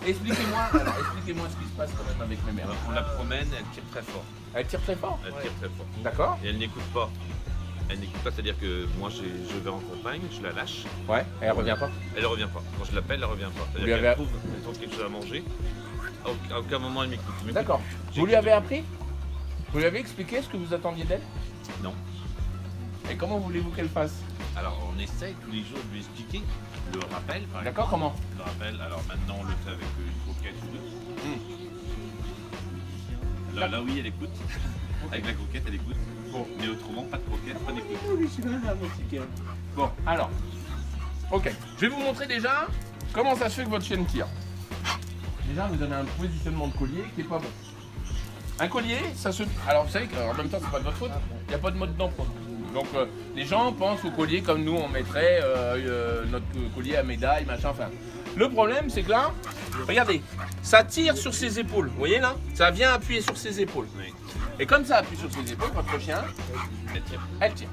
expliquez-moi ce qui se passe quand même avec mes mères. On la promène, elle tire très fort. Elle tire très fort. Elle tire très fort. D'accord. Et elle n'écoute pas. Elle n'écoute pas, c'est-à-dire que moi je vais en campagne, je la lâche. Ouais, et elle revient pas. Elle ne revient pas. Quand je l'appelle, elle ne revient pas. C'est-à-dire qu'elle trouve, elle trouve quelque chose à manger. À aucun moment elle m'écoute. D'accord. Vous lui avez appris? Vous lui avez expliqué ce que vous attendiez d'elle? Non. Et comment voulez-vous qu'elle fasse? Alors on essaye tous les jours de lui expliquer. Le rappel, par exemple. D'accord, comment? Le rappel, alors maintenant on le fait avec une croquette ou deux. Là oui, elle écoute. Avec la croquette, elle écoute. Bon. Mais autrement, pas de croquette, pas d'écoute. Bon, alors. Ok. Je vais vous montrer déjà comment ça se fait que votre chienne tire. Déjà, vous avez un positionnement de collier qui est pas bon. Un collier, ça se... Alors, vous savez qu'en même temps, c'est pas de votre faute. Il n'y a pas de mode d'emploi. Donc, les gens pensent au collier comme nous, on mettrait notre collier à médaille, machin, enfin. Le problème, c'est que là, regardez, ça tire sur ses épaules. Vous voyez là? Ça vient appuyer sur ses épaules. Oui. Et comme ça appuie sur ses épaules, votre chien, elle tire.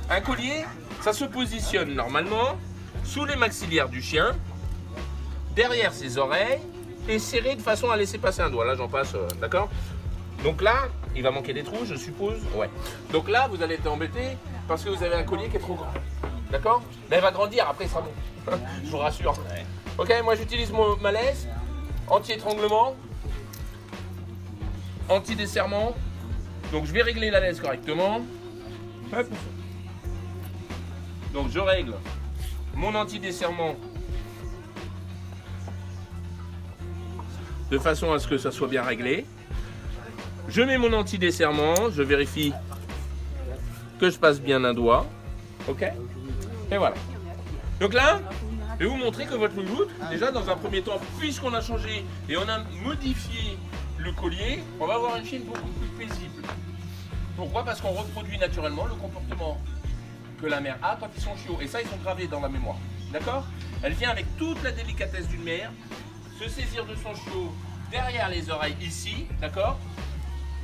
Un collier, ça se positionne normalement sous les maxillaires du chien, derrière ses oreilles, et serré de façon à laisser passer un doigt. Là, j'en passe, d'accord? Donc là, il va manquer des trous, je suppose. Ouais. Donc là, vous allez être embêté parce que vous avez un collier qui est trop grand. D'accord? Mais elle va grandir, après, il sera bon. Je vous rassure. Ouais. Ok, moi j'utilise ma laisse, anti-étranglement, anti-desserrement. Donc je vais régler la laisse correctement. Hop. Donc je règle mon anti-desserrement de façon à ce que ça soit bien réglé. Je mets mon anti-desserrement, je vérifie que je passe bien un doigt. Ok? Et voilà. Donc là, je vais vous montrer que votre louloute, déjà dans un premier temps, puisqu'on a changé et on a modifié le collier, on va avoir une chienne beaucoup plus paisible. Pourquoi? Parce qu'on reproduit naturellement le comportement que la mère a quand ils sont chiots. Et ça, ils sont gravés dans la mémoire. D'accord? Elle vient avec toute la délicatesse d'une mère, se saisir de son chiot derrière les oreilles ici, d'accord?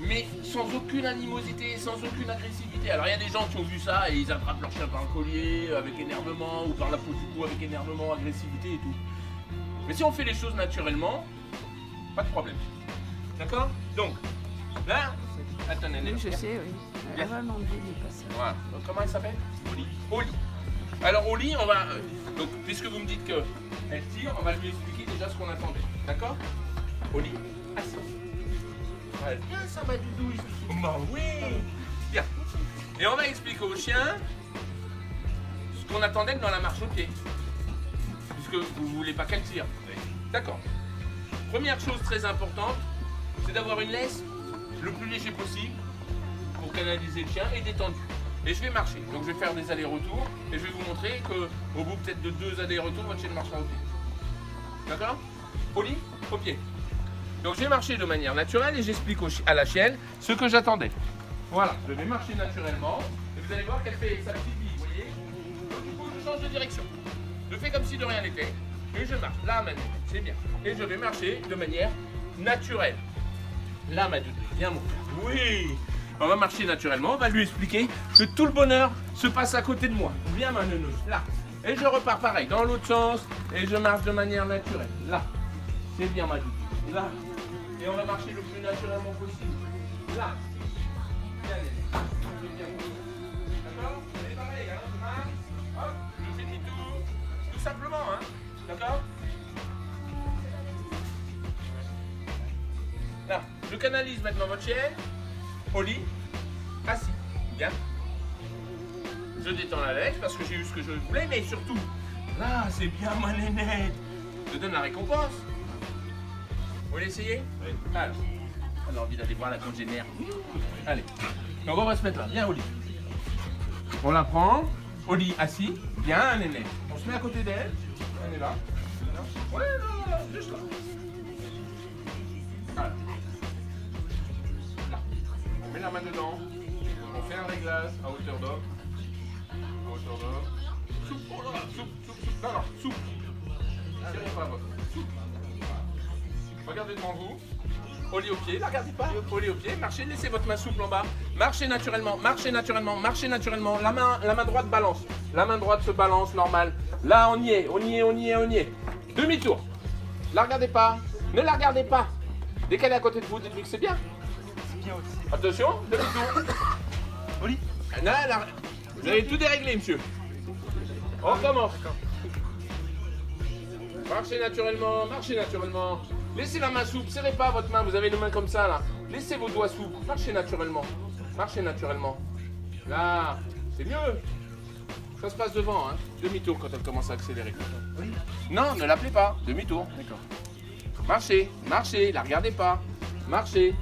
Mais sans aucune animosité, sans aucune agressivité. Alors il y a des gens qui ont vu ça et ils attrapent leur chien par le collier avec énervement ou par la peau du cou avec énervement, agressivité et tout. Mais si on fait les choses naturellement, pas de problème. D'accord? Donc, là, attends, Néné. Oui, je sais, oui. Elle a vraiment envie de passer. Voilà. Donc comment elle s'appelle? Oli. Oli. Alors Oli, on va... donc puisque vous me dites qu'elle tire, on va lui expliquer déjà ce qu'on attendait. D'accord? Oli, assis. Ouais, bien ça ma doudou. Oh, bah oui. Bien. Et on va expliquer au chien ce qu'on attendait dans la marche au pied. Puisque vous ne voulez pas qu'elle tire. D'accord. Première chose très importante, c'est d'avoir une laisse le plus léger possible pour canaliser le chien et détendu. Et je vais marcher. Donc je vais faire des allers-retours et je vais vous montrer qu'au bout peut-être de 2 allers-retours, votre chienne marchera au pied. D'accord? Oli, au pied. Donc je vais marcher de manière naturelle et j'explique à la chienne ce que j'attendais. Voilà, je vais marcher naturellement et vous allez voir qu'elle fait sa petite vie, vous voyez. Donc du coup, je change de direction. Je fais comme si de rien n'était et je marche. Là maintenant, c'est bien. Et je vais marcher de manière naturelle. Là ma doudou, viens mon frère. Oui. On va marcher naturellement, on va lui expliquer que tout le bonheur se passe à côté de moi. Viens ma nounou, là. Et je repars pareil, dans l'autre sens et je marche de manière naturelle. Là. C'est bien ma doudou. Là. Et on va marcher le plus naturellement possible. Là. Bien, d'accord? C'est pareil, hein? Je marche. Hop, je fais tout simplement, hein? D'accord? Là, je canalise maintenant votre chienne. Au lit, assis. Bien. Je détends la laisse parce que j'ai eu ce que je voulais, mais surtout, là, c'est bien ma nénette. Je donne la récompense. Vous voulez essayer? Oui. Alors, on a envie d'aller voir la congénère. Allez. Donc on va se mettre là. Viens au lit. On la prend. Au lit, assis. Bien, nénette. On se met à côté d'elle. Elle est là. Ouais, là, juste là. Voilà. Là. On met la main dedans. On fait un réglage à hauteur d'homme. À hauteur d'homme. Soupe. Oh là là. Soupe. Non, soupe. Tirez pas votre. Soupe. Regardez devant vous. Au lit au pied, ne regardez pas. Au lit au pied, marchez, laissez votre main souple en bas. Marchez naturellement, marchez naturellement, marchez naturellement. La main droite balance. La main droite se balance normal. Là, on y est. Demi-tour. La regardez pas. Ne la regardez pas. Dès qu'elle est à côté de vous, dites-lui que c'est bien. C'est bien aussi. Attention, demi-tour. Oli. Non, vous avez tout déréglé, monsieur. On recommence. Marchez naturellement, marchez naturellement. Laissez la main souple, serrez pas votre main, vous avez une main comme ça là. Laissez vos doigts souples, marchez naturellement. Marchez naturellement. Là, c'est mieux. Ça se passe devant, hein. Demi-tour quand elle commence à accélérer. Oui. Non, ne l'appelez pas, demi-tour. D'accord. Marchez, marchez, la regardez pas. Marchez,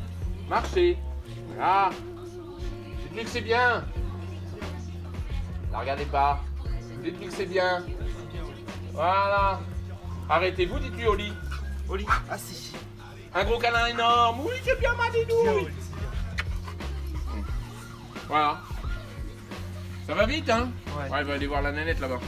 marchez. Voilà. Dites-lui que c'est bien. La regardez pas. Dites-lui que c'est bien. Voilà. Arrêtez-vous, dites-lui au lit. Oli. Ah si. Un gros câlin énorme. Oui, c'est bien ma Bien, didouille. Oli, c'est bien. Voilà. Ça va vite, hein? Ouais. Ouais, il va aller voir la nanette là-bas.